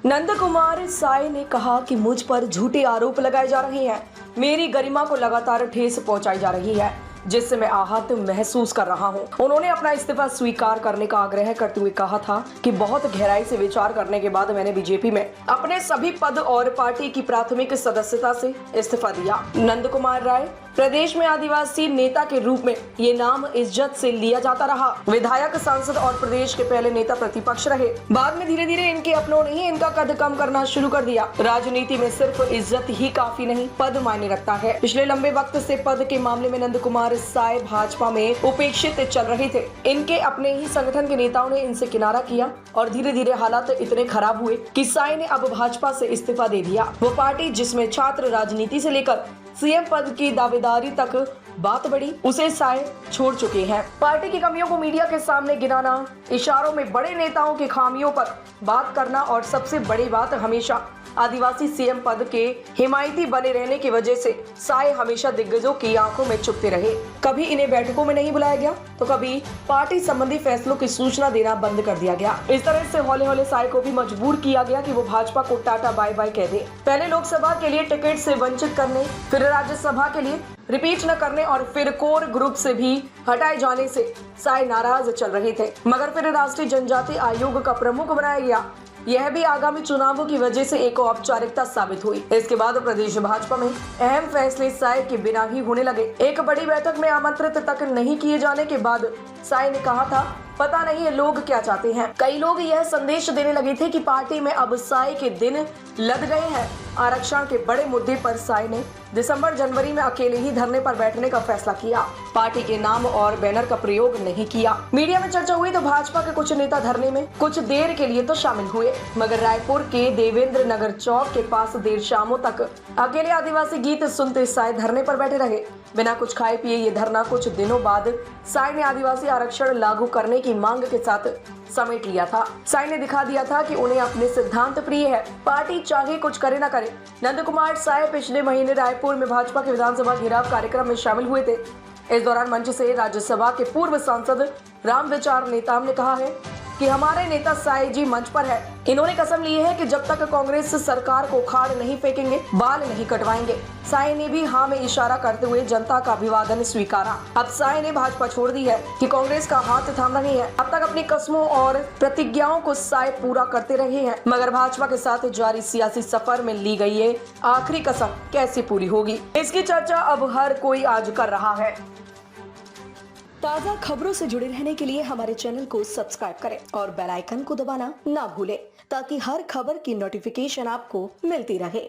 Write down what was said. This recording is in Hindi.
नंद कुमार साय ने कहा कि मुझ पर झूठे आरोप लगाए जा रहे हैं। मेरी गरिमा को लगातार ठेस पहुंचाई जा रही है, जिससे मैं आहत महसूस कर रहा हूं। उन्होंने अपना इस्तीफा स्वीकार करने का आग्रह करते हुए कहा था कि बहुत गहराई से विचार करने के बाद मैंने बीजेपी में अपने सभी पद और पार्टी की प्राथमिक सदस्यता से इस्तीफा दिया। नंद कुमार राय प्रदेश में आदिवासी नेता के रूप में ये नाम इज्जत से लिया जाता रहा। विधायक, सांसद और प्रदेश के पहले नेता प्रतिपक्ष रहे। बाद में धीरे धीरे इनके अपनों ने ही इनका कद कम करना शुरू कर दिया। राजनीति में सिर्फ इज्जत ही काफी नहीं, पद मायने रखता है। पिछले लंबे वक्त से पद के मामले में नंद कुमार साय भाजपा में उपेक्षित चल रहे थे। इनके अपने ही संगठन के नेताओं ने इनसे किनारा किया और धीरे धीरे हालात इतने खराब हुए कि साय ने अब भाजपा से इस्तीफा दे दिया। वो पार्टी जिसमें छात्र राजनीति से लेकर सीएम पद की दावेदारी तक बात बढ़ी, उसे साय छोड़ चुके हैं। पार्टी की कमियों को मीडिया के सामने गिनाना, इशारों में बड़े नेताओं की खामियों पर बात करना और सबसे बड़ी बात, हमेशा आदिवासी सीएम पद के हिमायती बने रहने की वजह से साय हमेशा दिग्गजों की आंखों में चुभते रहे। कभी इन्हें बैठकों में नहीं बुलाया गया तो कभी पार्टी संबंधी फैसलों की सूचना देना बंद कर दिया गया। इस तरह से हौले हौले साय को भी मजबूर किया गया कि वो भाजपा को टाटा बाय बाय कह दे। पहले लोकसभा के लिए टिकट से वंचित करने, फिर राज्यसभा के लिए रिपीट न करने और फिर कोर ग्रुप से भी हटाए जाने से साय नाराज चल रहे थे, मगर फिर राष्ट्रीय जनजाति आयोग का प्रमुख बनाया गया। यह भी आगामी चुनावों की वजह से एक औपचारिकता साबित हुई। इसके बाद प्रदेश भाजपा में अहम फैसले साय के बिना ही होने लगे। एक बड़ी बैठक में आमंत्रित तक नहीं किए जाने के बाद साय ने कहा था, पता नहीं है लोग क्या चाहते हैं। कई लोग यह संदेश देने लगे थे कि पार्टी में अब साय के दिन लग गए हैं। आरक्षण के बड़े मुद्दे पर साय ने दिसंबर जनवरी में अकेले ही धरने पर बैठने का फैसला किया। पार्टी के नाम और बैनर का प्रयोग नहीं किया। मीडिया में चर्चा हुई तो भाजपा के कुछ नेता धरने में कुछ देर के लिए तो शामिल हुए, मगर रायपुर के देवेंद्र नगर चौक के पास देर शामों तक अकेले आदिवासी गीत सुनते साय धरने पर बैठे रहे। बिना कुछ खाए पिए ये धरना कुछ दिनों बाद साय ने आदिवासी आरक्षण लागू करने की मांग के साथ समेट लिया था। साय ने दिखा दिया था कि उन्हें अपने सिद्धांत प्रिय है, पार्टी चाहे कुछ करे न करे। नंद कुमार साय पिछले महीने रायपुर में भाजपा के विधानसभा घेराव कार्यक्रम में शामिल हुए थे। इस दौरान मंच से राज्यसभा के पूर्व सांसद राम विचार नेताम ने कहा है कि हमारे नेता साय जी मंच पर है। इन्होंने कसम ली है कि जब तक कांग्रेस सरकार को खाड़ नहीं फेंकेंगे, बाल नहीं कटवाएंगे। साय ने भी हाँ में इशारा करते हुए जनता का अभिवादन स्वीकारा। अब साय ने भाजपा छोड़ दी है कि कांग्रेस का हाथ थाम रही है। अब तक अपनी कसमों और प्रतिज्ञाओं को साय पूरा करते रहे हैं, मगर भाजपा के साथ जारी सियासी सफर में ली गई ये आखिरी कसम कैसे पूरी होगी, इसकी चर्चा अब हर कोई आज कर रहा है। ताज़ा खबरों से जुड़े रहने के लिए हमारे चैनल को सब्सक्राइब करें और बेल आइकन को दबाना ना भूलें, ताकि हर खबर की नोटिफिकेशन आपको मिलती रहे।